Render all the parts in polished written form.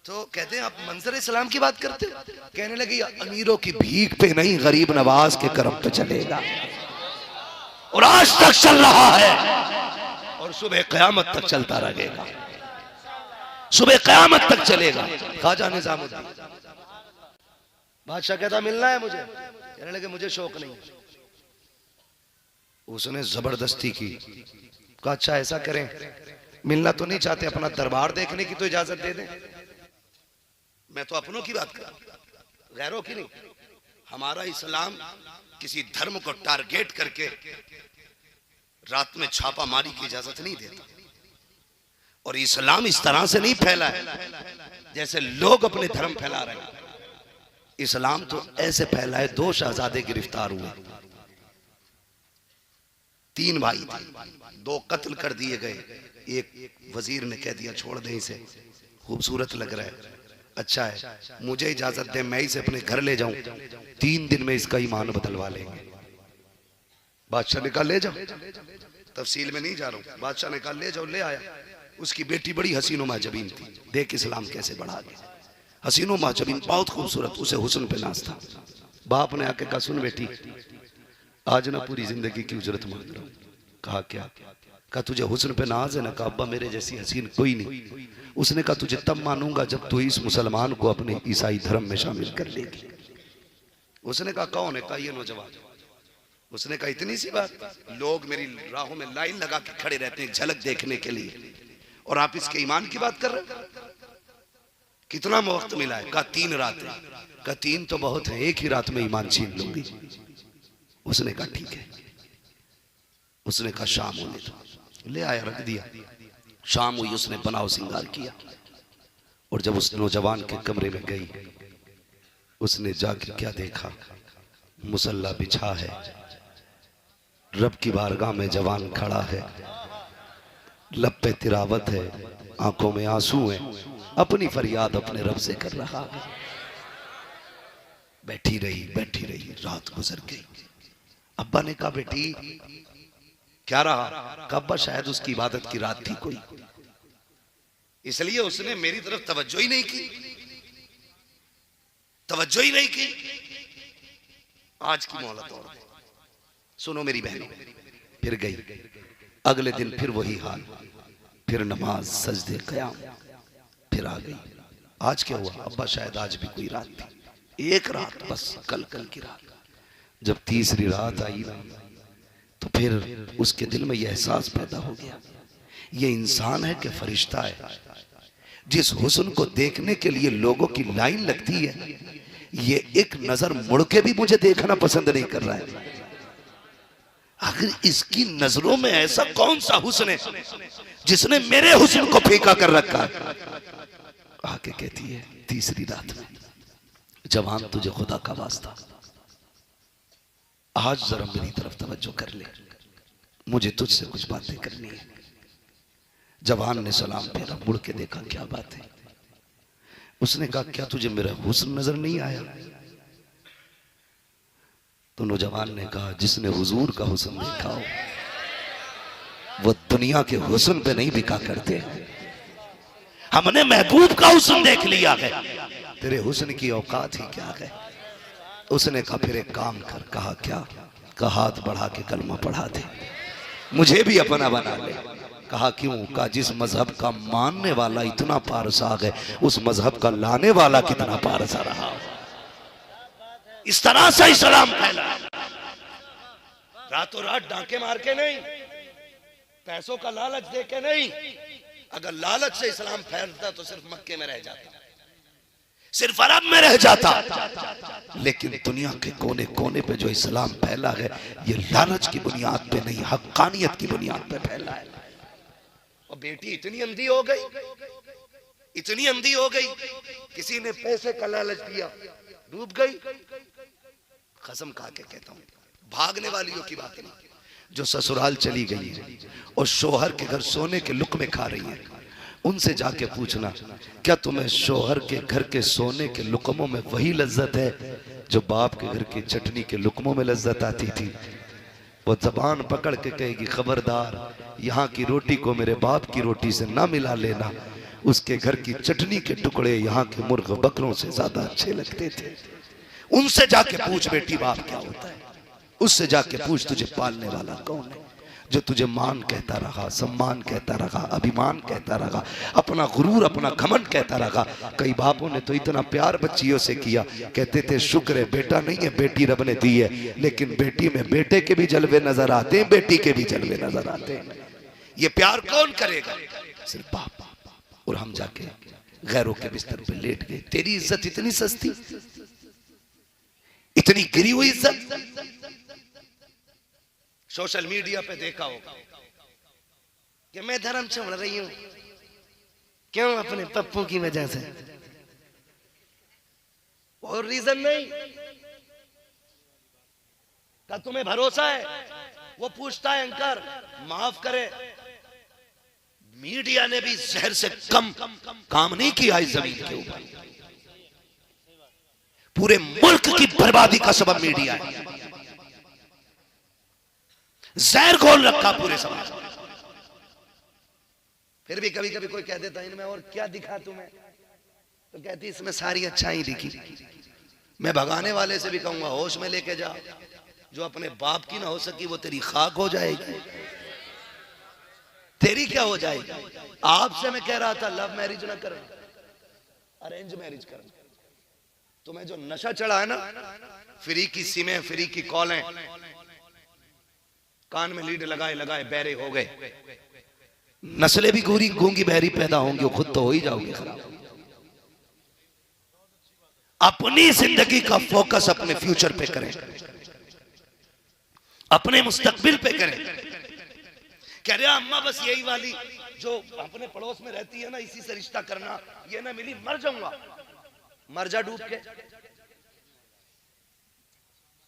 तो कहते हैं आप मंजर इस्लाम की बात करते हो। कहने लगे अमीरों की भीख पे नहीं, गरीब नवाज के करम पे चलेगा, और आज तक चल रहा है और सुबह क़यामत तक चलता रहेगा, सुबह क़यामत तक चलेगा। ख्वाजा निजामुद्दीन बादशाह कहता मिलना है मुझे। कहने लगे मुझे शौक नहीं। उसने जबरदस्ती की। कहा अच्छा ऐसा करें, मिलना तो नहीं चाहते, अपना दरबार देखने की तो इजाजत दे दें। मैं तो अपनों की बात कर रहा हूं, गैरों की नहीं। हमारा इस्लाम किसी धर्म को टारगेट करके रात में छापा मारी की इजाजत नहीं देता। और इस्लाम इस तरह से नहीं फैला है जैसे लोग अपने धर्म फैला रहे हैं। इस्लाम तो ऐसे फैला है, 2 शहजादे गिरफ्तार हुए, 3 भाई थे, 2 कत्ल कर दिए गए। एक वजीर ने कह दिया छोड़ दे इसे, खूबसूरत लग रहा है, अच्छा है, मुझे इजाजत दे, मैं इसे अपने घर ले जाऊं, 3 दिन में इसका ईमान बदलवा लेंगे। बादशाह ने कहा ले जाओ, तफसील में नहीं जा रहा हूं। बादशाह ने कहा ले जाओ, ले आया। उसकी बेटी बड़ी हसीनो माजबीन थी, देख इस्लाम कैसे बढ़ा गया। हसीनो माजबीन बहुत खूबसूरत, उसे हुस्न पे नाज था। बाप ने आके कहा सुन बेटी, आज ना पूरी जिंदगी की उजरत मांग रहा हूं। कहा क्या? कहा तुझे हुस्न पे नाज है ना? कहा अब्बा मेरे जैसी हसीन कोई नहीं। उसने कहा तुझे तब मानूंगा जब तू इस मुसलमान को अपने ईसाई धर्म में शामिल कर लेगी। उसने कहा कौन है? कहा ये नौजवान। उसने कहा इतनी सी बात? लोग मेरी राहों में लाइन लगा के खड़े रहते हैं झलक देखने के लिए, और आप इसके ईमान की बात कर रहे हैं? कितना वक्त मिला है? कहा 3 रातें। कहा 3 तो बहुत है, एक ही रात में ईमान छीन लूंगी। उसने कहा ठीक है। उसने कहा शाम होने दो। ले आया, रख दिया। शाम हुई, उसने बनाव सिंगार किया, और जब उस नौजवान के कमरे में गई, उसने जाके क्या देखा? मुसल्ला बिछा है, रब की बारगाह में जवान खड़ा है, लब पे तिरावत है, आंखों में आंसू हैं, अपनी फरियाद अपने रब से कर रहा है। बैठी रही, रात गुजर गई। अब्बा ने कहा बेटी क्या रहा? कहा अब्बा शायद उसकी इबादत की रात थी कोई, इसलिए उसने मेरी तरफ तवज्जो ही नहीं की, तवज्जो ही नहीं की। आज की मोहलत और सुनो मेरी बहनों। फिर गई, अगले दिन फिर वही हाल, फिर नमाज सजदे क़याम, फिर आ गई। आज क्या हुआ? अब्बा शायद आज भी कोई रात थी, एक रात बस, कल की रात। जब तीसरी रात आई ना, तो फिर उसके दिल में यह एहसास पैदा हो गया, ये इंसान है कि फरिश्ता है? जिस हुस्न को देखने के लिए लोगों की लाइन लगती है, ये एक नजर मुड़ के भी मुझे देखना पसंद नहीं कर रहा है। आखिर इसकी नजरों में ऐसा कौन सा हुस्न है जिसने मेरे हुस्न को फीका कर रखा? आके कहती है तीसरी रात में, जवान तुझे खुदा का वास्ता आज जरा मेरी तरफ तवज्जो कर ले, मुझे तुझसे कुछ बातें करनी है। जवान ने सलाम फेरा, मुड़ के देखा क्या बात है। उसने कहा क्या तुझे मेरा हुस्न नजर नहीं आया? तो नौजवान ने कहा जिसने हुजूर का हुस्न देखा हो वो दुनिया के हुस्न पे नहीं बिका करते। हमने महबूब का हुस्न देख लिया है, तेरे हुस्न की औकात ही क्या है? उसने कहा फिर एक काम कर। कहा क्या? कहा हाथ बढ़ा के कलमा पढ़ा दे, मुझे भी अपना बना ले। कहा क्यों? कहा जिस मजहब का मानने वाला इतना पारसाग है, उस मजहब का लाने वाला कितना पारसा रहा। इस तरह से इस्लाम फैला, रातों रात डांके मार के नहीं, पैसों का लालच दे के नहीं। अगर लालच से इस्लाम फैलता तो सिर्फ मक्के में रह जाता, सिर्फ अरब में रह जाता। लेकिन दुनिया के कोने कोने पे जो इस्लाम फैला है, ये लालच की बुनियाद पे नहीं, हक्कानियत की बुनियाद पे फैला है। और बेटी इतनी अंधी हो गई, इतनी अंधी हो गई, किसी ने पैसे का लालच दिया, डूब गई। कसम खा के कहता हूं, भागने वालियों की बात नहीं, जो ससुराल चली गई है और शोहर के घर सोने के लुक्मे खा रही है, उनसे जाके पूछना क्या तुम्हें शोहर के घर के सोने के लुकमों में वही लज्जत है जो बाप के घर की चटनी के लुकमों में लज्जत आती थी? वो जबान पकड़ के कहेगी खबरदार, यहाँ की रोटी को मेरे बाप की रोटी से ना मिला लेना, उसके घर की चटनी के टुकड़े यहाँ के मुर्ग बकरों से ज्यादा अच्छे लगते थे। उनसे जाके पूछ बेटी बाप क्या होता है, उससे जाके पूछ तुझे पालने वाला कौन है, जो तुझे मान कहता रहा, सम्मान कहता रहा, अभिमान कहता रहा, अपना गुरूर अपना घमंड कहता रहा। कई बापों ने तो इतना प्यार बच्चियों से किया, कहते थे शुक्र है बेटा नहीं है, बेटी रब ने दी है, लेकिन बेटी में बेटे के भी जलवे नजर आते हैं, बेटी के भी जलवे नजर आते हैं। ये प्यार कौन करेगा? सिर्फ बाप। और हम जाके गैरों के बिस्तर पे लेट गए। तेरी इज्जत इतनी सस्ती, इतनी गिरी हुई इज्जत। सोशल मीडिया पे देखा होगा कि मैं धर्म छोड़ रही हूं, क्यों? अपने पप्पू की वजह से। और रीजन नहीं का तुम्हें भरोसा है? वो पूछता है एंकर माफ करे, मीडिया ने भी जहर से कम काम नहीं किया इस जमीन के ऊपर। पूरे मुल्क की बर्बादी का सबब मीडिया है। जहर घोल रखा पूरे समाज में। फिर भी कभी कभी कोई कह देता इनमें और क्या दिखा तुम्हें, तो कहती इसमें सारी अच्छाई दिखी। मैं भगाने वाले से भी कहूंगा होश में लेके जा, जो अपने बाप की ना हो सकी वो तेरी खाक हो जाएगी। तेरी क्या हो जाएगी? आपसे मैं कह रहा था लव मैरिज ना करें, अरेंज मैरिज करें। तुम्हें जो नशा चढ़ा है ना, फ्री की सिमें, फ्री की कॉलें, कान में लीड लगाए लगाए बहरे हो गए, नस्लें भी गूंगी गूंगी बहरी पैदा होंगी, खुद तो हो ही जाओगे खराब। अपनी जिंदगी का फोकस अपने फ्यूचर पे करें, अपने मुस्तकबिल पे करें। कह रहे अम्मा बस यही वाली जो अपने पड़ोस में रहती है ना, इसी से रिश्ता करना, ये ना मिली मर जाऊंगा। मर जा डूब के,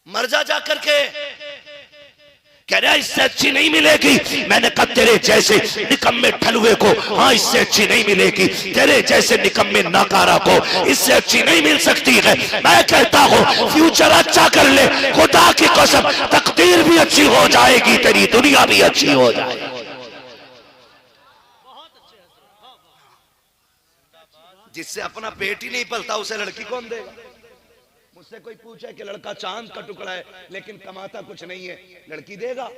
मर जा जाकर के। कह रहा इससे अच्छी नहीं मिलेगी। मैंने कहा तेरे जैसे निकम्मे ठलुए को हाँ इससे अच्छी नहीं मिलेगी, तेरे जैसे निकम्मे नाकारा को इससे अच्छी नहीं मिल सकती है। मैं कहता हूँ फ्यूचर अच्छा कर ले, खुदा की कसम तकदीर भी अच्छी हो जाएगी, तेरी दुनिया भी अच्छी हो जाएगी। जिससे अपना पेट ही नहीं पलता उसे लड़की कौन देगा? मुझसे कोई पूछे कि लड़का चांद का टुकड़ा है लेकिन कमाता कुछ नहीं है, लड़की देगा?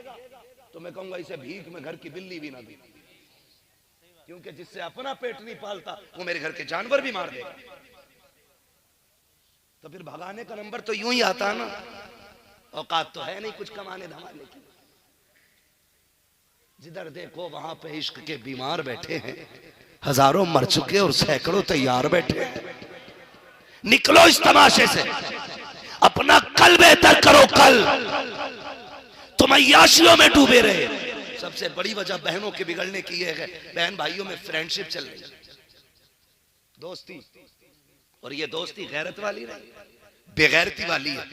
तो मैं कहूंगा इसे भीख में घर की बिल्ली भी ना दी, क्योंकि जिससे अपना पेट नहीं पालता वो मेरे घर के जानवर भी मार देगा। तो फिर भगाने का नंबर तो यूं ही आता है ना, औकात तो है नहीं कुछ कमाने धमाने की। जिधर देखो वहां पे इश्क के बीमार बैठे हैं, हजारों मर चुके और सैकड़ों तैयार बैठे हैं। निकलो इस तमाशे से, अपना कल बेहतर करो। कल तुम अय्याशियों में डूबे रहे। सबसे बड़ी वजह बहनों के बिगड़ने की यह है, बहन भाइयों में फ्रेंडशिप चल रही है, दोस्ती, और ये दोस्ती गैरत वाली नहीं, बेगैरती वाली है।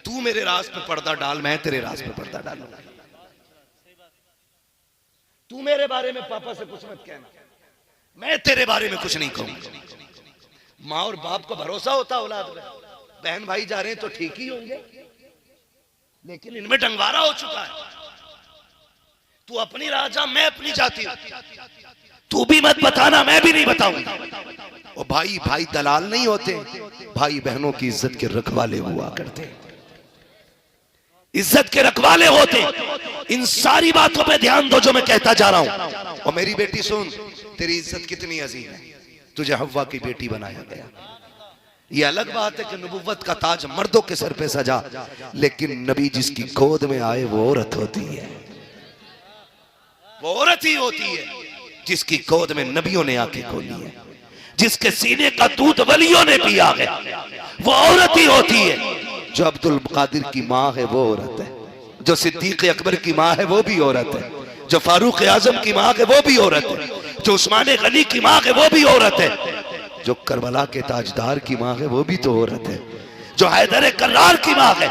तू मेरे राज पे पर्दा डाल, मैं तेरे राज पे पर्दा डालूंगा। तू मेरे बारे में पापा से कुछ मत कहना, मैं तेरे बारे में कुछ नहीं कहूंगा। माँ और बाप को भरोसा होता औलाद में, बहन भाई जा रहे हैं तो ठीक ही होंगे, लेकिन इनमें डंगवारा हो चुका है। तू अपनी राह जा, मैं अपनी जाती हूं। तू भी मत बताना, मैं भी नहीं बताऊंगा। और भाई भाई दलाल नहीं होते, भाई बहनों की इज्जत के रखवाले हुआ करते, इज्जत के रखवाले होते। इन सारी बातों पे ध्यान दो जो मैं कहता जा रहा हूं। और मेरी बेटी सुन, तेरी इज्जत कितनी अजीम है, तुझे हव्वा की बेटी बनाया गया। ये अलग बात है कि नबुव्वत का ताज मर्दों के सर पे सजा, लेकिन नबी जिसकी गोद में आए वो औरत होती है, वो औरत ही होती है जिसकी गोद में नबियों ने आके खोली है, जिसके सीने का दूध वलियों ने पिया है, वो औरत ही होती है। जो अब्दुल कादिर की माँ है वो औरत है, जो सिद्दीक अकबर की माँ है वो भी औरत है, जो फारूक आजम की माँ है वो भी औरत है, जो उस्मान गनी की माँ है वो भी औरत है, जो करबला के ताजदार की माँ है वो भी तो औरत है, जो हैदर कर्रार की माँ है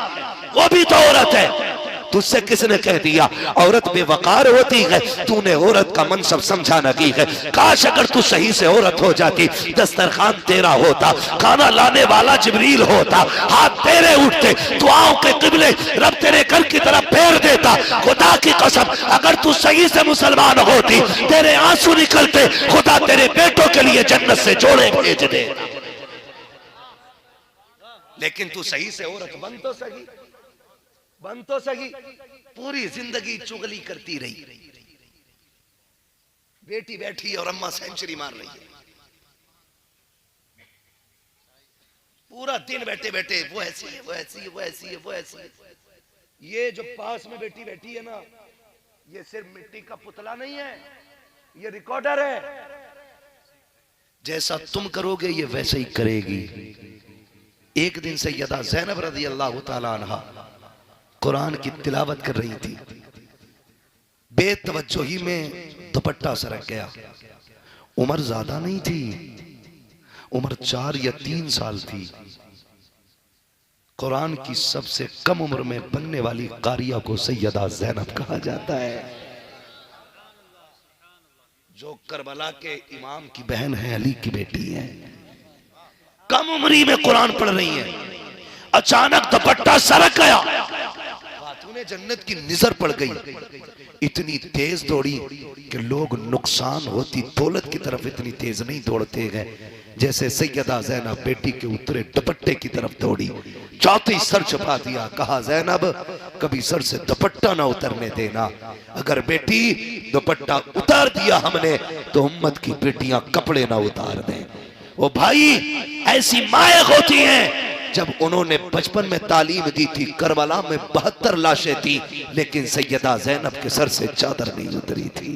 वो भी तो औरत है। तुझसे किसने कह दिया औरत बेवकार होती है? तूने औरत का मनसब समझा नहीं है। काश अगर तू सही से औरत हो जाती, दस्तरखान तेरा होता, खाना लाने वाला जिब्रील होता, हाथ तेरे उठते, दुआओं के किबले रब तेरे घर की तरफ फेर देता। खुदा की कसम अगर तू सही से मुसलमान होती, तेरे आंसू निकलते, खुदा तेरे बेटों के लिए जन्नत से जोड़े भेज दे। लेकिन तू सही से औरत बन तो सही, पूरी जिंदगी चुगली करती रही। बेटी बैठी और अम्मा सेंचुरी मार रही है, पूरा दिन बैठे बैठे वो ऐसी है, वो ऐसी है, वो ऐसी है, वो ऐसी है। ये जो पास में बेटी बैठी है ना, ये सिर्फ मिट्टी का पुतला नहीं है, ये रिकॉर्डर है। जैसा तुम करोगे ये वैसे ही करेगी। एक दिन सैयदा ज़ैनब रज़ी अल्लाह ताला अन्हा कुरान की तिलावत कर रही थी, बेतवज्जोही में दुपट्टा सरक गया। उम्र ज्यादा नहीं थी, उम्र 4 या 3 साल थी। कुरान की सबसे कम उम्र में बनने वाली कारिया को सैयदा ज़ैनब कहा जाता है, जो करबला के इमाम की बहन है, अली की बेटी है। कम उम्री में कुरान पढ़ रही है, अचानक दुपट्टा सरक गया, खातूने जन्नत की नजर पड़ गई। इतनी तेज दौड़ी कि लोग नुकसान होती दौलत की तरफ इतनी तेज नहीं दौड़ते गए जैसे सैयदा ज़ैनब बेटी के उतरे दुपट्टे की तरफ दौड़ी। चौथी सर छुपा दिया, कहा ज़ैनब कभी सर से दुपट्टा ना उतरने देना, अगर बेटी दुपट्टा उतार दिया हमने तो उम्मत की बेटियां कपड़े ना उतार दें। ओ भाई, ऐसी माएँ होती हैं। जब उन्होंने बचपन में तालीम दी थी, करबला में 72 लाशें थी, लेकिन सैयदा ज़ैनब के सर से चादर नहीं उतरी थी।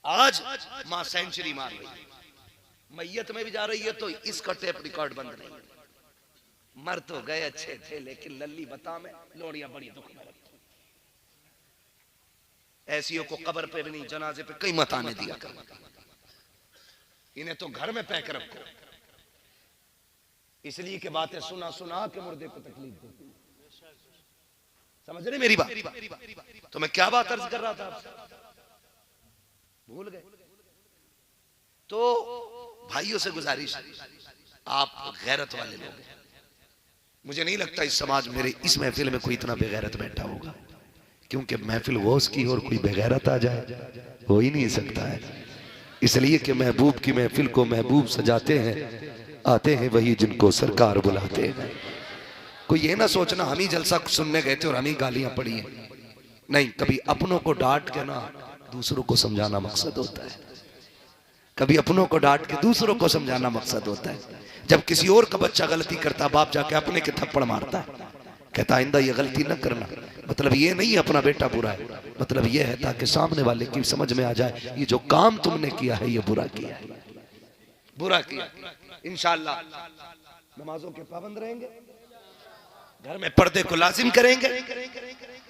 आज मां सेंचुरी मार रही, मैयत में भी जा रही है तो इसका टेप रिकॉर्ड बंद नहीं। मर तो गए अच्छे थे, लेकिन लल्ली बता में लोड़ियां बड़ी दुख में रखी। ऐसियों को कब्र पे भी नहीं, जनाजे पे कई मत आने दिया कर, इन्हें तो घर में पैक रखो। इसलिए कि बातें सुना सुना के मुर्दे को तकलीफ देती। समझ रहे मेरी बात? तो मैं क्या बात अर्ज कर रहा था आपसे, भूल गए? तो भाइयों से गुजारिश, आप गैरत वाले लोग हैं। मुझे नहीं लगता इस समाज मेरे इस महफिल में कोई इतना बेगैरत बैठा होगा, क्योंकि महफिल गौस की और कोई बेगैरत आ जाए हो ही नहीं सकता है। इसलिए कि महबूब की महफिल को महबूब सजाते हैं, आते हैं वही जिनको सरकार बुलाते हैं। कोई ये ना सोचना हम ही जलसा सुनने गए थे और हम ही गालियां पड़ी हैं। नहीं, कभी अपनों को डांट के ना दूसरों को समझाना मकसद होता है, कभी अपनों को डांट के दूसरों को समझाना मकसद होता है। जब किसी और का बच्चा गलती करता, बाप जाके अपने के थप्पड़ मारता है, कहता आइंदा ये गलती न करना, मतलब ये नहीं अपना बेटा बुरा है, मतलब ये है ताकि सामने वाले की समझ में आ जाए ये जो काम तुमने किया है ये बुरा किया है, बुरा किया। इंशाअल्लाह नमाजों के पाबंद रहेंगे, घर में पर्दे को लाजिम करेंगे।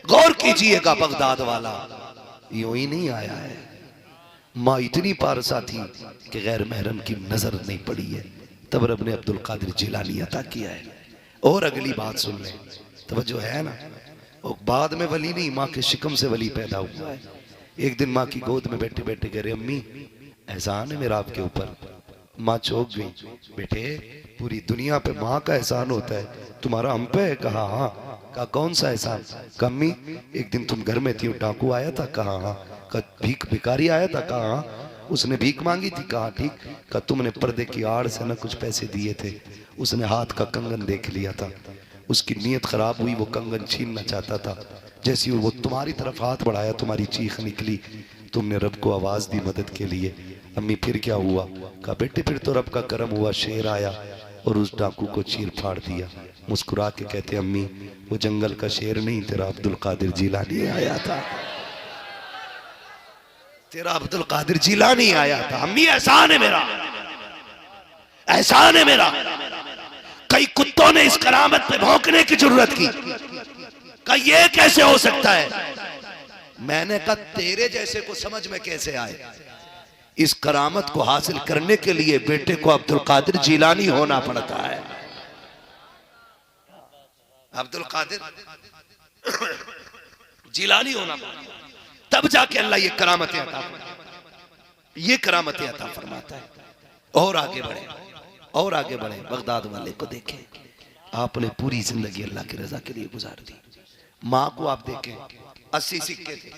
गौर कीजिएगा, बगदाद वाला यूं ही नहीं आया है। माँ इतनी पारसा थी कि गैर महरम की नजर नहीं पड़ी है, तब रब ने अब्दुल कादिर जिलानी अता किया है। और अगली बात सुन लें, तवज्जो है ना, और बाद में वली नहीं, माँ के शिकम से वली पैदा हुआ है। एक दिन माँ की गोद में बैठे बैठे कह रहे, अम्मी एहसान है मेरा आपके ऊपर। माँ चौंक गई, बेटे पूरी दुनिया पे माँ का एहसान होता है, तुम्हारा हम पे है? कहा हाँ। कहा कौन सा एहसान? कम्मी एक दिन तुम घर में थी, डाकू आया था? कहा हाँ। भीख भिखारी आया था? कहा हाँ। उसने भीख मांगी थी? कहा ठीक। कहा तुमने पर्दे की आड़ से ना कुछ पैसे दिए थे, उसने हाथ का कंगन देख लिया था, उसकी नीयत खराब हुई, वो कंगन छीनना चाहता था, जैसी वो तुम्हारी तरफ हाथ बढ़ाया तुम्हारी चीख निकली, तुमने रब को आवाज दी मदद के लिए। अम्मी फिर क्या हुआ? कहा बेटे फिर तो रब का करम हुआ, शेर आया और उस डाकू को चीर फाड़ दिया। मुस्कुरा के कहते अम्मी वो जंगल का शेर नहीं, तेरा अब्दुल कादिर जिलानी आया था, तेरा अब्दुल कादिर जिलानी आया था। अम्मी एहसान है मेरा, एहसान है मेरा। कई कुत्तों ने इस करामत पे भौंकने की जरूरत की, कहा ये कैसे हो सकता है? मैंने कहा तेरे जैसे को समझ में कैसे आए? इस करामत को हासिल करने के लिए बेटे को अब्दुल कादिर जिलानी होना पड़ता है। अब्दुल कादिर जिलानी होना पड़ता है, तब जाके अल्लाह ये करामतें अता फरमाता, ये करामतें अता फरमाता है। और आगे बढ़े, और आगे बढ़े। बगदाद वाले को देखें, आपने पूरी जिंदगी अल्लाह की रजा के लिए गुजार दी। माँ को आप देखें, 80 सिक्के थे,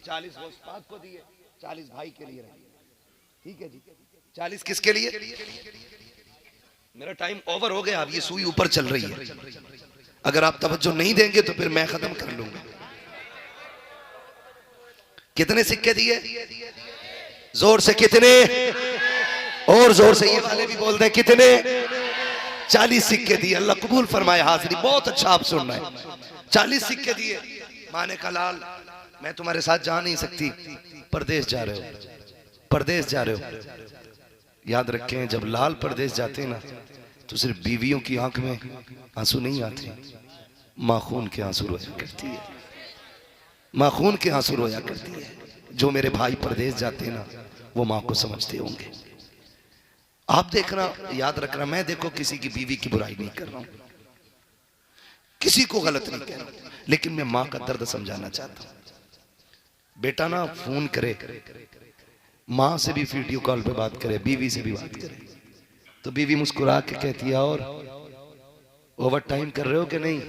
40 गौस पाक को दिए, 40 भाई के लिए रखे। ठीक है जी, 40 किसके लिए? मेरा टाइम ओवर हो गया, अब ये सुई ऊपर चल रही है, अगर आप तवज्जो नहीं देंगे तो फिर मैं खत्म कर लूंगा। कितने सिक्के दिए? जोर से कितने? और जोर से, ये वाले भी बोल रहे कितने? 40 सिक्के दिए। अल्लाह कबूल फरमाए हाजिरी, बहुत अच्छा आप सुन रहे हैं। 40 सिक्के दिए। माने का लाल, मैं तुम्हारे साथ जा नहीं सकती, परदेश जा रहे हो, परदेश जा रहे हो। याद रखें, जब लाल परदेश जाते ना तो सिर्फ बीवियों की आंख में आंसू नहीं आते, माँ खून के आंसू रोया करती है, माँ खून के आंसू रोया करती है। जो मेरे भाई परदेश जाते ना वो माँ को समझते होंगे। आप देखना, याद रखना, मैं देखो किसी की बीवी की बुराई नहीं कर रहा हूं, किसी को गलत नहीं कह रहा हूं, लेकिन मैं माँ का दर्द समझाना चाहता हूं। बेटा ना फोन करे, माँ से भी वीडियो कॉल पे बात करे, बीवी से भी बात करे, तो बीवी मुस्कुरा के कहती है, और ओवर टाइम कर रहे हो कि नहीं?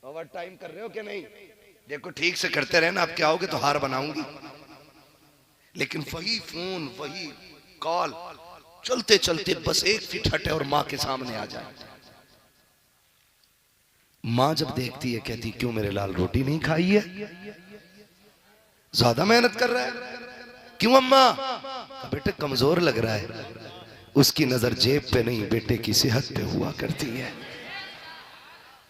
ओवर टाइम कर रहे हो कि नहीं? देखो ठीक से करते रहे ना, आप क्या आओगे तो हार बनाऊंगी। लेकिन वही फोन, वही कॉल चलते चलते बस एक फीट हटे और माँ के सामने आ जाए। माँ जब देखती है कहती, क्यों मेरे लाल रोटी नहीं खाई है? ज्यादा मेहनत कर रहा है। क्यों अम्मा? बेटे कमजोर लग रहा है। उसकी नजर जेब पे नहीं, बेटे की सेहत पे हुआ करती है,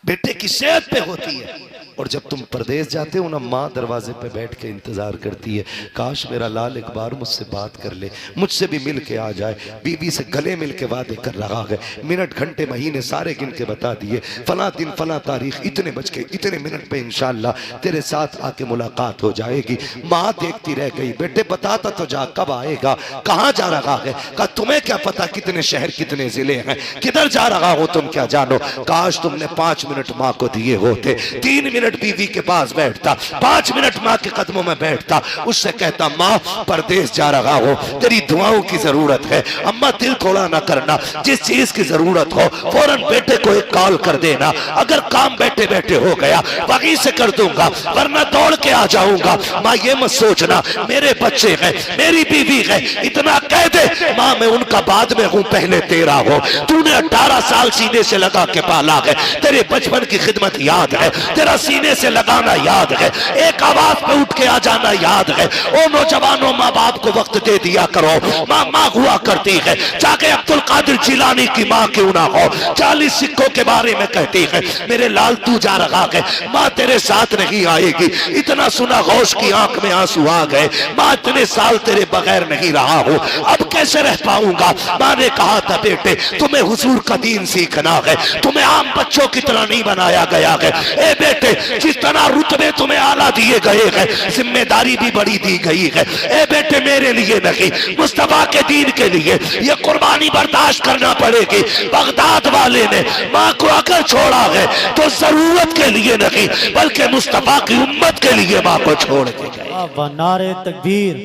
बेटे की सेहत पे होती है। और जब तुम परदेश जाते हो ना, माँ दरवाजे पे बैठ के इंतजार करती है, काश मेरा लाल एक बार मुझसे बात कर ले, मुझसे भी मिल के आ जाए। बीवी से गले मिल के वादे कर रहा है, मिनट घंटे महीने सारे गिन के बता दिए, फला दिन फला तारीख इतने बज के इतने मिनट पे इंशाल्लाह तेरे साथ आके मुलाकात हो जाएगी। माँ देखती रह गई, बेटे बताता तो जा कब आएगा, कहाँ जा रहा है? कहा तुम्हें क्या पता कितने शहर कितने जिले हैं, किधर जा रहा हो तुम क्या जानो? काश तुमने 5 मिनट माँ को दिए होते, 3 मिनट बीवी के पास बैठता, 5 मिनट माँ के कदमों में बैठता, उससे कहता, माँ परदेश जा रहा हो, तेरी दुआओं की जरूरत है, अम्मा दिल थोड़ा ना करना, जिस चीज की जरूरत हो फौरन बेटे को एक कॉल कर देना, अगर काम बैठे बैठे हो गया वहीं से कर दूंगा, वरना दौड़ के आ जाऊंगा। माँ ये मत सोचना मेरे बच्चे हैं, मेरी बीवी है, इतना कह दे माँ मैं उनका बाद में हूँ, पहले तेरा हो। तूने 18 साल सीने से लगा के पाला है, तेरे बचपन की खिदमत याद है, तेरा सीने से लगाना याद है, एक आवाज पे उठ के आ जाना याद है। ओ नौजवानों, माँ बाप को वक्त दे दिया करो। माँ माँ हुआ करती है, चाहे अब्दुल कादिर जिलानी की माँ क्यों ना हो, 40 सिक्कों के बारे में कहती है, मेरे लाल तू जा रहा है, माँ तेरे साथ नहीं आएगी। इतना सुना गौस की आंख में आंसू आ गए, माँ इतने साल तेरे बगैर नहीं रहा हूँ, अब कैसे रह पाऊंगा? माँ ने कहा था, बेटे तुम्हें हुजूर का दीन सीखना है, तुम्हें आम बच्चों की तरह नहीं बनाया गया है। ए बेटे, जिस तरह रुतबे तुम्हें आला दिए गए हैं, जिम्मेदारी भी बड़ी दी गई है। ए बेटे, मेरे लिए नहीं, मुस्तफा के दीन के लिए ये कुर्बानी बर्दाश्त करना पड़ेगी। बगदाद वाले ने माँ को अगर छोड़ा है तो जरूरत के लिए नहीं, बल्कि मुस्तफा की उम्मत के लिए माँ को छोड़ के गए। नारे तकबीर,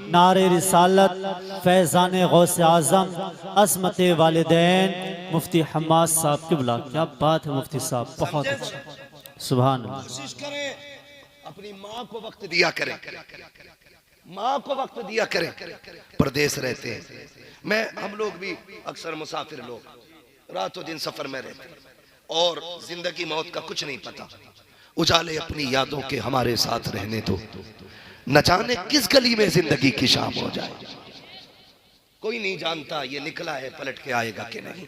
नारे रिसालत, फैजान गौस आजम, असमत वालिदैन, मुफ्ती हम्माद साहब किबला। क्या बात है मुफ्ती साहब, बहुत अच्छा, सुभान अल्लाह। कोशिश करें अपनी माँ को वक्त दिया करें, माँ को वक्त दिया करें। प्रदेश रहते हैं, हम लोग भी अक्सर मुसाफिर लोग रातों दिन सफर में रहते हैं और जिंदगी मौत का कुछ नहीं पता। उजाले अपनी यादों के हमारे साथ रहने दो, न जाने किस गली में जिंदगी की शाम हो जाए। कोई नहीं जानता ये निकला है पलट के आएगा कि नहीं,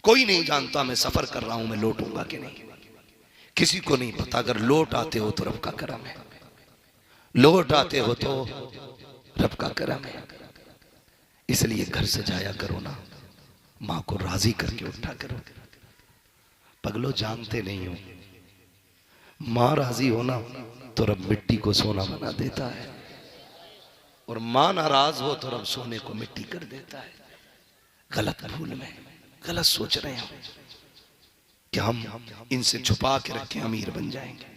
कोई नहीं जानता मैं सफर कर रहा हूं मैं लौटूंगा कि नहीं, किसी को नहीं पता। अगर लौट आते हो तो रब का करम है, लौट आते हो तो रब का करम है। इसलिए घर से जाया करो ना, माँ को राजी करके उठा करो। पगलो जानते नहीं हो, माँ राजी हो ना तो रब मिट्टी को सोना बना देता है, और माँ नाराज हो तो रब सोने को मिट्टी कर देता है। गलत भूल में गलत सोच रहे हो। कि हम इनसे छुपा के रखें, अमीर बन जाएंगे।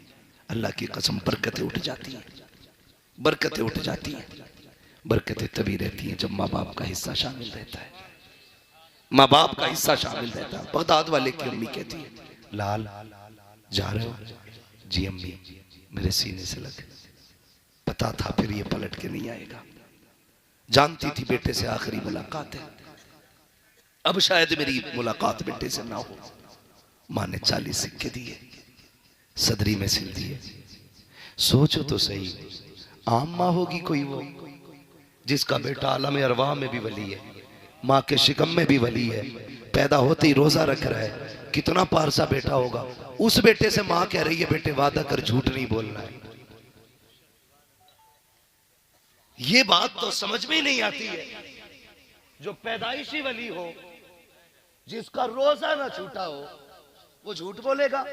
अल्लाह की कसम बरकतें उठ जाती हैं, बरकतें उठ जाती हैं। बरकतें तभी रहती हैं जब माँ बाप का हिस्सा शामिल रहता है, माँ बाप का हिस्सा शामिल रहता है। बगदाद वाले की अम्मी कहती है, लाल जा रहे हो? जी अम्मी, मेरे सीने से लग, पता था फिर ये पलट के नहीं आएगा। जानती थी बेटे से आखिरी मुलाकात है, अब शायद मेरी मुलाकात बेटे से ना हो। माँ ने 40 सिक्के दिए, सदरी में सिल दिए। सोचो तो सही, आम माँ होगी कोई वो जिसका बेटा आलम अरवाह में भी वली है, माँ के शिकम में भी वली है, पैदा होते ही रोजा रख रहा है, कितना पारसा बेटा होगा। उस बेटे से माँ कह रही है, बेटे वादा कर, झूठ नहीं बोलना है। ये बात तो समझ में ही नहीं आती है। जो पैदाइशी वली हो, जिसका रोजा ना छूटा हो, वो झूठ बोलेगा?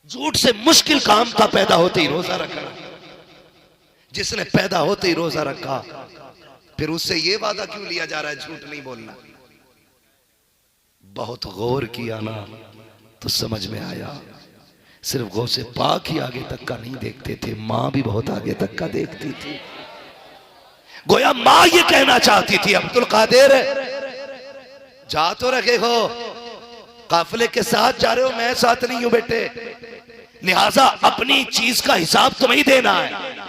झूठ से मुश्किल काम था पैदा होते ही रोजा रखना। जिसने पैदा होते ही रोजा रखा, फिर उससे ये वादा क्यों लिया जा रहा है झूठ नहीं बोलना? बहुत गौर किया ना तो समझ में आया, सिर्फ गौसे पाक ही आगे तक का नहीं देखते थे, मां भी बहुत आगे तक का देखती थी। गोया मां ये कहना चाहती थी, अब्दुल कादिर जा तो रखे हो, काफिले के साथ जा रहे हो, मैं साथ नहीं हूं बेटे, लिहाजा अपनी चीज का हिसाब तुम्हें ही देना है।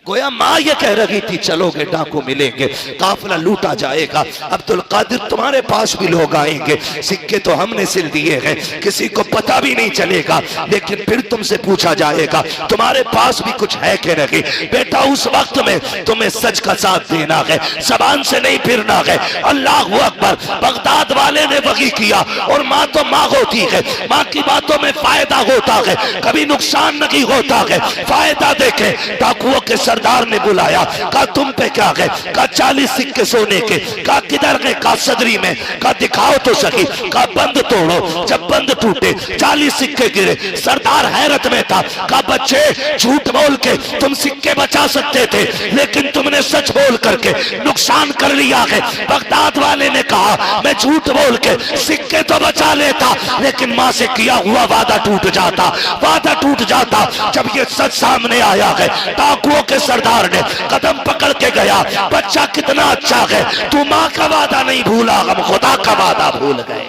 गोया माँ ये कह रही थी, चलोगे डाकू मिलेंगे, काफिला लूटा जाएगा, अब्दुल कादिर तुम्हारे पास भी लोग आएंगे, सिक्के तो हमने सिल दिए हैं, किसी को पता भी नहीं चलेगा, लेकिन फिर तुमसे पूछा जाएगा तुम्हारे पास भी कुछ है कि नहीं। बेटा उस वक्त में तुम्हें सच का साथ देना है, जबान से नहीं फिरना है। अल्लाह अकबर। बगदाद वाले ने वही किया, और माँ तो माँ होती है, माँ की बातों में फायदा होता है, कभी नुकसान नहीं होता है। फायदा देखे, डाकुओं के सरदार ने बुलाया, कहा तुम पे क्या गए? कहा 40 सिक्के सोने के। कहा किधर गए? कहा सदरी में। कहा दिखाओ तो सही। कहा बंद तोड़ो। जब बंद टूटे 40 सिक्के गिरे। सरदार हैरत में था। कहा बच्चे, झूठ बोल के तुम सिक्के बचा सकते थे, लेकिन तुमने सच बोल करके नुकसान कर लिया है। बगदाद वाले ने कहा मैं झूठ बोल के सिक्के तो बचा लेता, लेकिन मां से किया हुआ वादा टूट जाता, वादा टूट जाता। जब ये सच सामने आया है, डाकुओं के सरदार ने कदम पकड़ के गया, बच्चा कितना अच्छा है, तू मां का वादा नहीं भूला, हम खुदा का वादा भूल गए।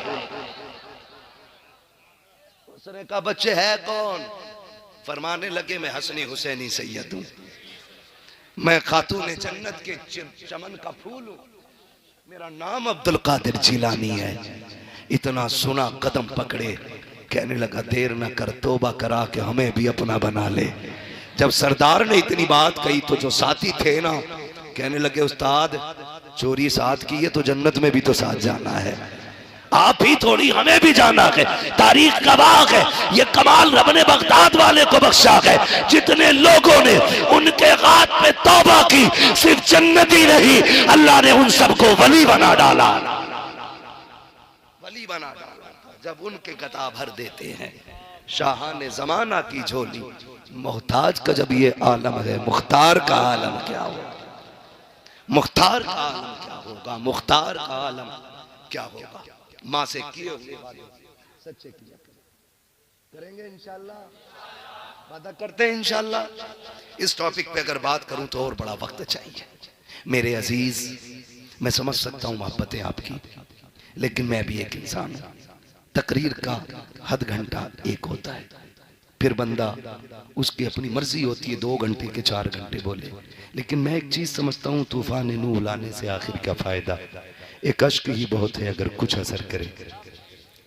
उसने कहा बच्चे है कौन? फरमाने लगे मैं हसनी हुसैनी सैयद हूं, मैं खातून जन्नत के चमन का फूल हूं, मेरा नाम अब्दुल कादिर जिलानी है। इतना सुना, कदम पकड़े, कहने लगा देर न कर, तौबा करा के हमें भी अपना बना ले। जब सरदार ने इतनी बात कही तो जो साथी थे ना, कहने लगे उस्ताद चोरी साथ की है तो जन्नत में भी तो साथ जाना है, आप ही थोड़ी हमें भी जाना है। तारीख गवाह है, ये कमाल रब ने बगदाद वाले को बख्शा है। जितने लोगों ने उनके गात पे तौबा की, सिर्फ जन्नती नहीं, अल्लाह ने उन सबको वली बना डाला, वली बना डाला। जब उनके गदा भर देते हैं शाहाने जमाना की झोली, मुख्ताज का जब ये आलम है, मुख्तार का आलम क्या होगा? मुख्तार का आलम क्या होगा? मुख्तार का आलम क्या होगा? मां से किए हुए वादे सच्चे किया करेंगे इंशाल्लाह, वादा करते हैं इंशाल्लाह। इस टॉपिक पे अगर बात करूं तो और बड़ा वक्त चाहिए मेरे अजीज। मैं समझ सकता हूं मोहब्बतें आपकी, लेकिन मैं भी एक इंसान हूं। तकरीर का हद घंटा एक होता है, फिर बंदा उसकी अपनी मर्जी होती है 2 घंटे के 4 घंटे बोले। लेकिन मैं एक चीज समझता हूँ, तूफान नूह लाने से आखिर क्या फायदा? एक अश्क ही बहुत है अगर कुछ असर करे।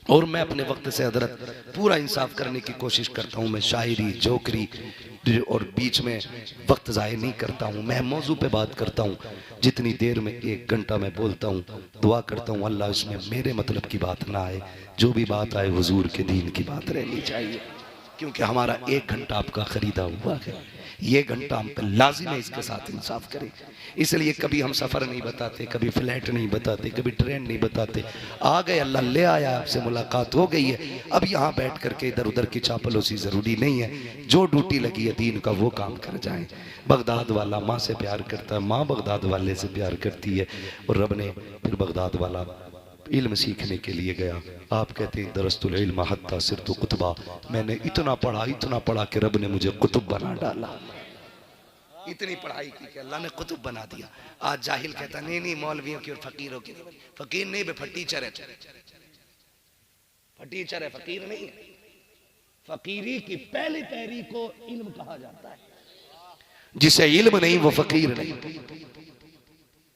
और मैं अपने वक्त से हजरत पूरा इंसाफ करने की कोशिश करता हूँ। मैं शायरी, जोकरी और बीच में वक्त ज़ाया नहीं करता हूँ। मैं मौजू पे बात करता हूँ, जितनी देर में 1 घंटा मैं बोलता हूँ, दुआ करता हूँ अल्लाह इसमें मेरे मतलब की बात ना आए, जो भी बात आए हुजूर के दीन की बात रहनी चाहिए। क्योंकि हमारा 1 घंटा आपका खरीदा हुआ है, ये घंटा हम पे लाजिम है इसके साथ इंसाफ करें। इसलिए कभी हम सफ़र नहीं बताते, कभी फ्लैट नहीं बताते, कभी ट्रेन नहीं बताते। आ गए, अल्लाह ले आया, आपसे मुलाकात हो गई है। अब यहाँ बैठ करके इधर उधर की चापलूसी ज़रूरी नहीं है। जो ड्यूटी लगी है दीन का वो काम कर जाएं। बगदाद वाला माँ से प्यार करता है, माँ बगदाद वाले से प्यार करती है, और रब ने फिर बगदाद वाला इल्म सीखने के लिए गया। आप कहते हैं दरस्तुल इल्म हत्ता सिरतु कुतबा, मैंने इतना पढ़ा कि रब ने मुझे कुतुब बना डाला। इतनी पढ़ाई की कि अल्लाह ने कुतुब बना दिया। आज जाहिल कहता नहीं नहीं मौलवियों की और फकीरों की नहीं, फकीर नहीं बे फटीचर है, फटीचर है, फकीर नहीं है। फकीरी की पहली पैरी को इल्म कहा जाता है, जिसे इल्म नहीं वो फकीर नहीं।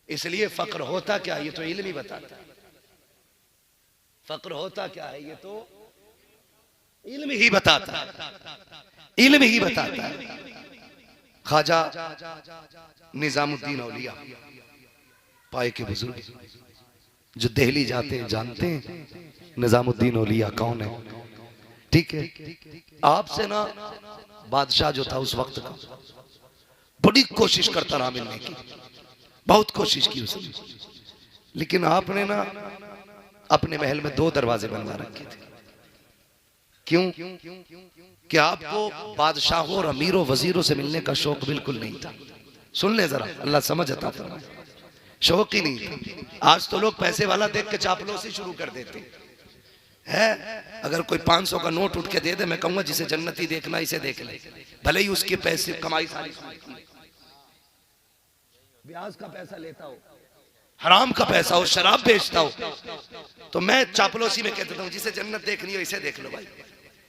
इसलिए फक्र होता क्या ये तो इल्म ही बताता है। फक्र होता क्या है ये तो इल्म ही बताता है, इल्म ही बताता है। ख्वाजा निजामुद्दीन औलिया पाए के बुजुर्ग जो दिल्ली जाते हैं जानते हैं निजामुद्दीन औलिया कौन है? ठीक है, आपसे ना बादशाह जो था उस वक्त का बड़ी कोशिश करता रहा मिलने की, बहुत कोशिश की उसने, लेकिन आपने ना अपने महल में 2 दरवाजे बनवा रखे थे। क्यों? कि आपको बादशाहों और अमीरों वजीरों से मिलने का शौक बिल्कुल नहीं था। सुन ले जरा, अल्लाह समझ अता फरमाए, शौक ही नहीं था। आज तो लोग पैसे वाला देख के चापलूसी शुरू कर देते है। अगर कोई 500 का नोट उठ के दे दे, मैं कहूंगा जिसे जन्नती देखना इसे देख ले, भले ही उसके पैसे कमाई सारी ब्याज का पैसा लेता हो, हराम का पैसा हो, शराब बेचता हो, तो मैं चापलूसी में कहता हूँ जिसे जन्नत देखनी हो इसे देख लो भाई।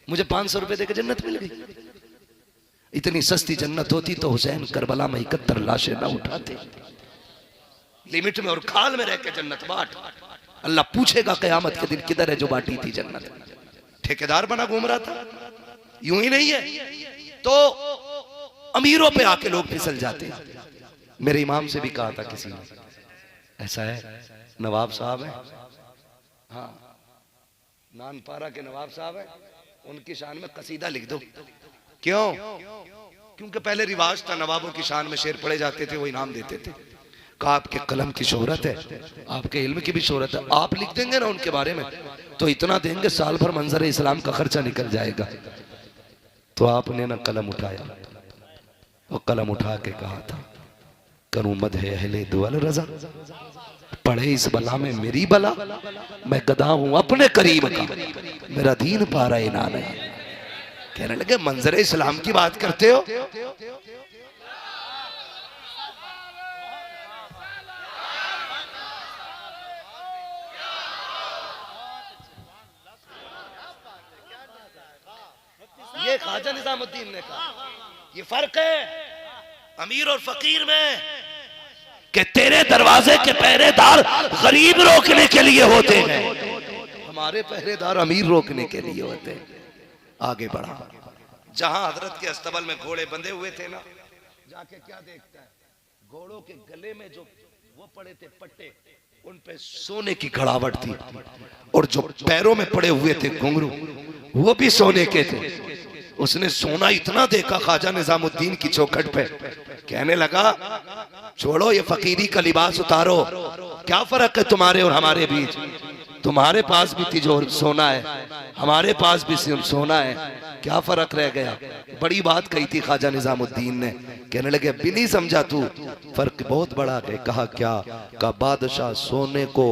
मुझे 500 रुपए देकर जन्नत मिल गई। इतनी सस्ती जन्नत होती तो हुसैन करबला में 71 लाशें ना उठाते। लिमिट में और खाल में रह के जन्नत बांट। अल्लाह पूछेगा कयामत के दिन किधर है जो बांटी थी जन्नत? ठेकेदार बना घूम रहा था? यूं ही नहीं है तो अमीरों पे आके लोग फिसल जाते हैं। मेरे इमाम से भी कहा था किसी ने, ऐसा है नवाब साहब है, हाँ नानपारा के नवाब साहब है, उनकी शान में कसीदा लिख दो। क्यों? क्योंकि पहले रिवाज था नवाबों की शान में शेर पढ़े जाते थे, वो इनाम देते थे। कहा आपके कलम की शोहरत है, आपके इल्म की भी शोहरत है, आप लिख देंगे ना उनके बारे में तो इतना देंगे साल भर मंजर इस्लाम का खर्चा निकल जाएगा। तो आपने ना कलम उठाया, वो कलम उठा के कहा था करूं मदह अहले दुअल रजा, पढ़े इस बला में मेरी बला, मैं गदा हूं अपने करीम का, मेरा दीन पारा इनान है। कहने लगे मंजर इस्लाम की बात करते हो? ये ख्वाजा निजामुद्दीन ने कहा ये फर्क है अमीर और फकीर में कि तेरे दरवाजे के पहरेदार गरीब रोकने के लिए होते हैं, हमारे पहरेदार अमीर रोकने के लिए होते हैं। आगे बढ़ा, जहां हजरत के अस्तबल में घोड़े बंधे हुए थे ना, जाके क्या देखता है, घोड़ों के गले में जो वो पड़े थे पट्टे, उन पे सोने की घड़ावट थी, और जो पैरों में पड़े हुए थे घुंघरू वो भी सोने के थे। उसने सोना इतना देखा ख्वाजा निजामुद्दीन की चौखट पे, कहने लगा छोड़ो ये फकीरी का लिबास उतारो, क्या फर्क है तुम्हारे और हमारे बीच? तुम्हारे पास भी तिजोर सोना है, हमारे पास भी सोना है, क्या फर्क रह गया? बड़ी बात कही थी ख्वाजा निजामुद्दीन ने। कहने लगे अभी नहीं समझा तू, फर्क बहुत बड़ा है। कहा क्या? का बादशाह सोने को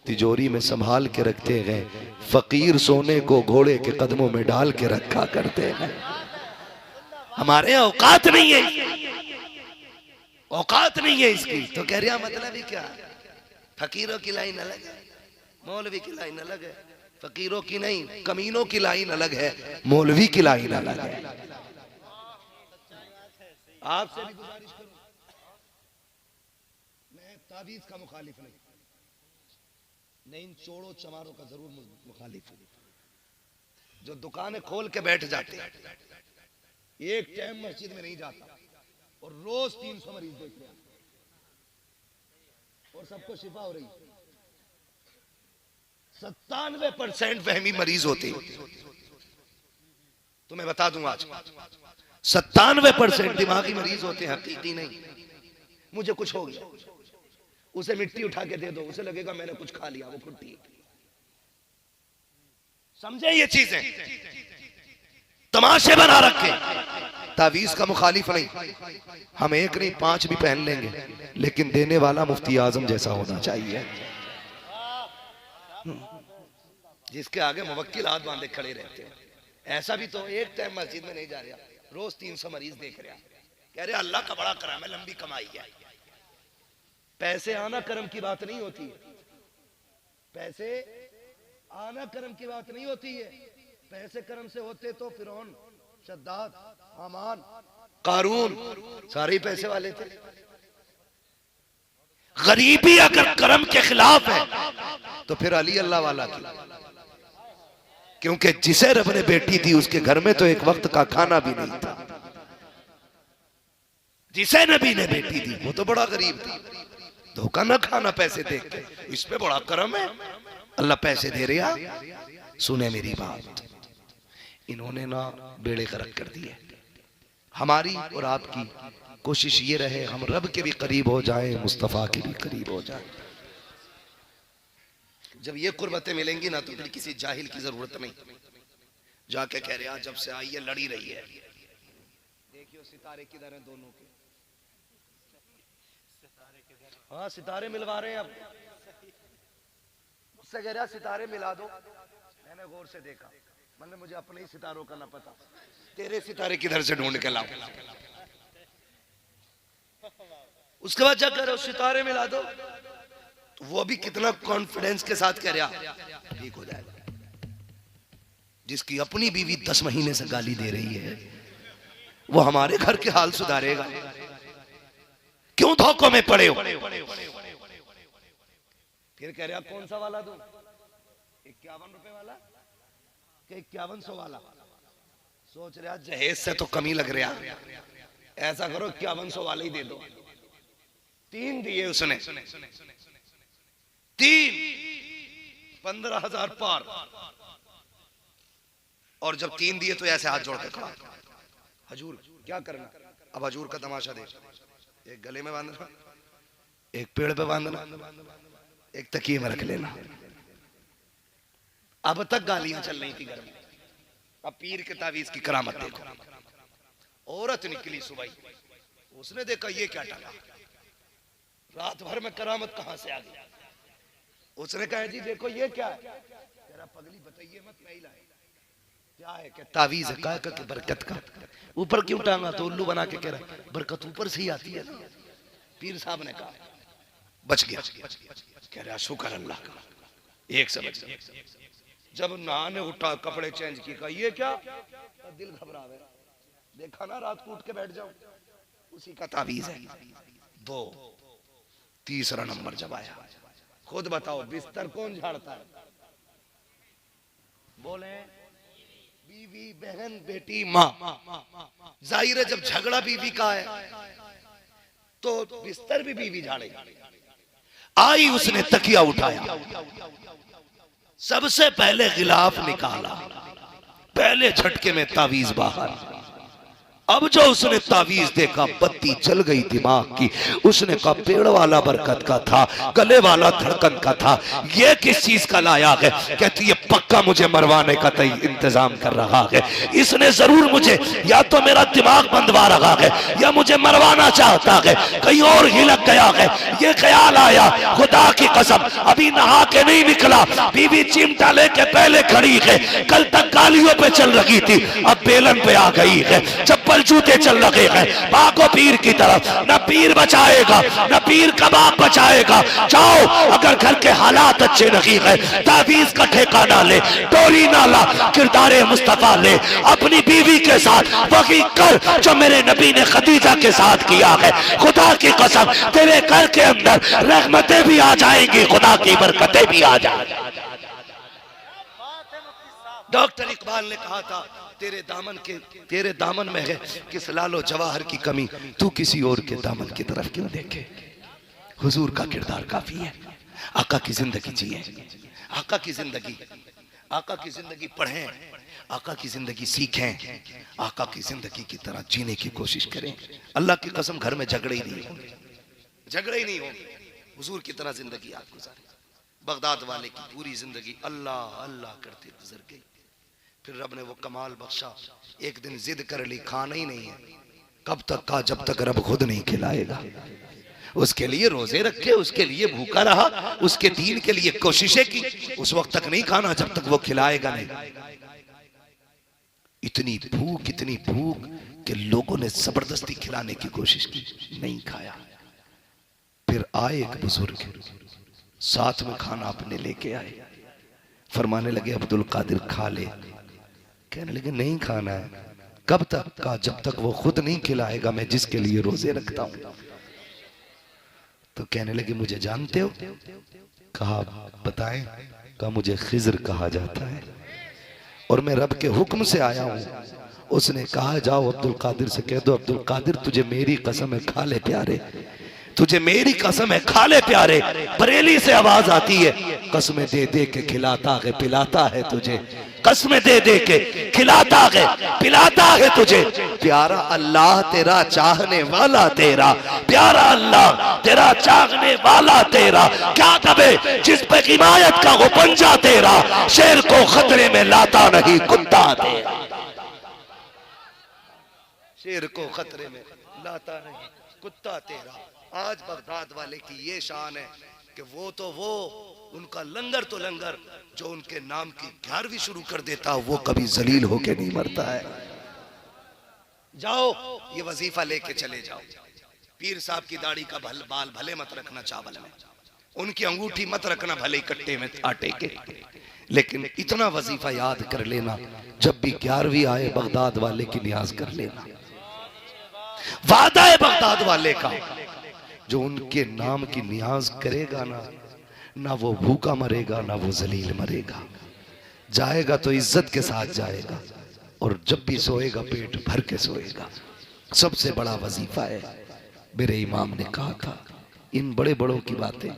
तिजोरी में संभाल के रखते हैं, फकीर सोने को घोड़े के कदमों में डाल के रखा करते हैं। हमारे औकात नहीं है, औकात नहीं है इसकी। तो कह रहा मतलब ही क्या? फकीरों की लाइन अलग है, मौलवी की लाइन अलग है। फकीरों की नहीं, कमीनों की लाइन अलग है, मौलवी की लाइन अलग है। आपसे भी गुजारिश करूं, मैं तावीज का मुखालिफ नहीं, इन चोरों चमारों का जरूर मुखालिफ हूं जो दुकानें खोल के बैठ जाते हैं, एक टाइम मस्जिद में नहीं जाता और रोज 300 मरीज देख रहे हैं और सबको शिफा हो रही है। 97% वहमी मरीज होते हैं। तो मैं बता दूं आज 97% दिमागी मरीज होते हैं, हकीकी नहीं। मुझे कुछ हो गया, उसे मिट्टी उठा के दे दो, उसे लगेगा मैंने कुछ खा लिया, वो खुट्टी। समझे ये चीजें? तमाशे बना रखे। तावीज का मुखालिफ नहीं, हम एक नहीं 5 भी पहन लेंगे, लेकिन देने वाला मुफ्ती आजम जैसा होना चाहिए। जिसके आगे मुवक्किल हाथ बांधे खड़े रहते हैं। ऐसा भी तो एक टाइम मस्जिद में नहीं जा रहा, रोज 300 मरीज देख रहा, कह रहे अल्लाह का बड़ा करम है, लंबी कमाई है। पैसे आना करम की बात नहीं होती है, पैसे आना करम की बात नहीं होती है। पैसे करम से होते तो फिरौन, शद्दाद, हामान, कारून सारे ही पैसे वाले थे। गरीबी अगर करम के खिलाफ है तो फिर अली अल्लाह वाला की, क्योंकि जिसे रब ने बेटी दी उसके घर में तो एक वक्त का खाना भी नहीं था। जिसे नबी ने बेटी दी वो तो बड़ा गरीब था, धोखा न खाना पैसे देख के, इस पे बड़ा करम है, अल्लाह पैसे दे रहा। सुने मेरी बात, इन्होंने ना बेड़े गर्क कर दिए। हमारी और आपकी कोशिश ये रहे हम रब के भी करीब हो जाएं, मुस्तफा के भी करीब हो जाएं। जब ये कुर्बतें मिलेंगी ना तो फिर किसी जाहिल की जरूरत नहीं, जाके कह रहे जब से आई है लड़ी रही है। देखियो सितारे किधर हैं दोनों के, हाँ सितारे मिलवा रहे हैं। अब उससे कह रहा सितारे मिला दो, मैंने गौर से देखा, मैंने मुझे अपने ही सितारों का ना पता, तेरे सितारे किधर से ढूंढ के लाओ। उसके बाद क्या कह रहे हो सितारे मिला दो, तो वो भी कितना कॉन्फिडेंस के साथ कह रहा ठीक हो जाएगा। जिसकी अपनी बीवी 10 महीने से गाली दे रही है वो हमारे घर के हाल सुधारेगा? क्यों धोखों में पड़े हो? फिर कह रहा कौन सा वाला दूं, 51 रुपए वाला कि 5100 वाला? सोच रहा जहेज से तो कमी लग रहा, ऐसा करो 5100 वाला ही दे दो। 3 दिए उसने, 3 15,000 पार। और जब 3 दिए तो ऐसे हाथ जोड़ के खड़ा, हजूर क्या करना? अब हजूर का तमाशा देख, एक गले में बांधना, एक पेड़ पे बांधना, एक तकिए में रख लेना। अब तक गालियां चल रही थी घर में, अब पीर के तावीज की करामत देखो। औरत निकली सुबह, उसने देखा ये क्या टका, रात भर में करामत कहां से आ गई। उसने कहा जी देखो ये क्या है, तेरा पगली बताइए मत, नहीं लाए क्या है, क्या तावीज है, कहा कि बरकत का। ऊपर क्यों टांगा? तो उल्लू बना के कह रहा बरकत ऊपर से ही आती है ना। पीर साहब ने कहा बच गया, कह रहा शुक्र अल्लाह का, एक से बच गया। जब नहाने उठा, कपड़े चेंज किए, कहा ये क्या, दिल घबरा गया, देखा ना रात को उठ के बैठ जाओ, उसी का तावीज है। 2 तीसरा नंबर जब आया, खुद बताओ बिस्तर कौन झाड़ता है? बोले बीवी, बहन, बेटी, माँ। जाहिर है जब झगड़ा बीवी का है तो बिस्तर भी बीवी झाड़ेगी। आई उसने तकिया उठाया, सबसे पहले गिलाफ निकाला, पहले झटके में तावीज बाहर। अब जो उसने तावीज देखा बत्ती चल गई दिमाग की। उसने कहा पेड़ वाला बरकत का था, गले वाला धड़कन का था, ये किस चीज का लाया है? कहती है पक्का मुझे मरवाने का इंतजाम कर रहा है, इसने जरूर मुझे या तो मेरा दिमाग बंधवा रहा है या मुझे मरवाना चाहता है, कहीं और ही लग गया है। ये ख्याल आया, खुदा की कसम अभी नहा के नहीं निकला, बीवी चिमटा लेके पहले खड़ी है, कल तक गालियों पे चल रही थी, अब बेलन पे आ गई है, चप्पल जूते चल रहे हैं। भागो पीर की तरफ, न पीर बचाएगा न पीर कबाब बचाएगा। जाओ, अगर घर के हालात अच्छे नहीं है, तावीज का ठेकाना ले, डोरी ना ला, किरदारे मुस्तफा ले, अपनी बीवी के साथ वही कर जो मेरे नबी ने खदीजा के साथ किया है। खुदा की कसम तेरे घर के अंदर रहमतें भी आ जाएंगी, खुदा की बरकतें भी आ जाएंगी। डॉक्टर इकबाल ने कहा था तेरे दामन में है किस लालो जवाहर की कमी, तू किसी और के दामन की तरफ क्यों देखे। हुजूर का किरदार काफी है। आका की जिंदगी जिए, आका की जिंदगी पढ़ें, आका की जिंदगी सीखें, आका की जिंदगी की तरह जीने की कोशिश करें। अल्लाह की कसम घर में झगड़े ही नहीं होंगे, झगड़े ही नहीं होंगे। हुजूर की तरह जिंदगी आप गुजारें। बगदाद वाले की पूरी जिंदगी अल्लाह अल्लाह करते गुजर गई। फिर रब ने वो कमाल बख्शा, एक दिन जिद कर ली, खाना ही नहीं है। कब तक का? जब तक रब खुद नहीं खिलाएगा। उसके लिए रोजे रखे, उसके लिए भूखा रहा, उसके दीन के लिए कोशिशें की। उस वक्त तक नहीं खाना जब तक वो खिलाएगा नहीं। इतनी भूख कि लोगों ने जबरदस्ती खिलाने की कोशिश की, नहीं खाया। फिर आए एक बुजुर्ग, साथ में खाना अपने लेके आए, फरमाने लगे अब्दुल कादिर खा ले। कहने लगे नहीं खाना है। कब तक? कहा जब तक वो खुद नहीं खिलाएगा मैं जिसके लिए रोजे रखता हूं। तो कहने लगे मुझे जानते हो? कहा बताएं। कहा मुझे खिजर कहा जाता है और मैं रब के हुक्म से आया हूं। उसने कहा जाओ अब्दुल कादिर से कह दो, अब्दुल कादिर तुझे मेरी कसम है खा ले प्यारे, तुझे मेरी कसम है खा ले प्यारे। बरेली से आवाज आती है, कसमें दे दे के खिलाता है पिलाता है तुझे, कसमें दे दे के खिलाता है पिलाता है तुझे। प्यारा अल्लाह तेरा चाहने वाला तेरा, प्यारा अल्लाह तेरा चाहने वाला तेरा। क्या कबे जिस पे हिमायत का वो पंजा तेरा, शेर को खतरे में लाता नहीं कुत्ता तेरा, शेर को खतरे में लाता नहीं कुत्ता तेरा। आज बगदाद वाले की ये शान है कि वो उनका लंगर तो लंगर, जो उनके नाम की 11वीं शुरू कर देता वो कभी जलील होके नहीं मरता है। जाओ ये वजीफा लेके चले जाओ। पीर साहब की दाढ़ी का बाल भले मत रखना चावल में, उनकी अंगूठी मत रखना भले कट्टे में आटे के, लेकिन इतना वजीफा याद कर लेना, जब भी 11वीं आए बगदाद वाले की नियाज कर लेना। वादा है बगदाद वाले का, जो उनके नाम की नियाज करेगा ना वो भूखा मरेगा ना वो जलील मरेगा। जाएगा तो इज्जत के साथ जाएगा, और जब भी सोएगा पेट भर के सोएगा। सबसे बड़ा वजीफा है। मेरे इमाम ने कहा था इन बड़े बड़ों की बातें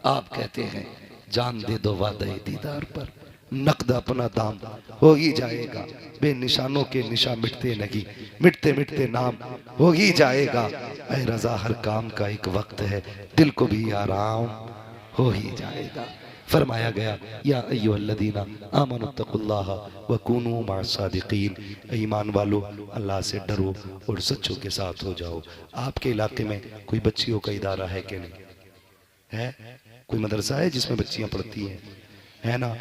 आप कहते हैं, जान दे दो वादे दीदार पर, नकद अपना दाम हो ही जाएगा। बेनिशानों के निशा मिटते नहीं, मिटते मिटते नाम हो ही जाएगा। ऐ रजा हर काम का एक वक्त है, दिल को भी आराम हो ही जाएगा। फरमाया गया या अय्युहल्लज़ीना आमनुत्तकुल्लाह व कूनू मअस-सादिकीन, ईमान वालो अल्लाह से डरो और सच्चों के साथ हो जाओ। आपके इलाके में कोई बच्चियों का इदारा है कि नहीं है? कोई मदरसा है जिसमें बच्चियां पढ़ती हैं? है ना?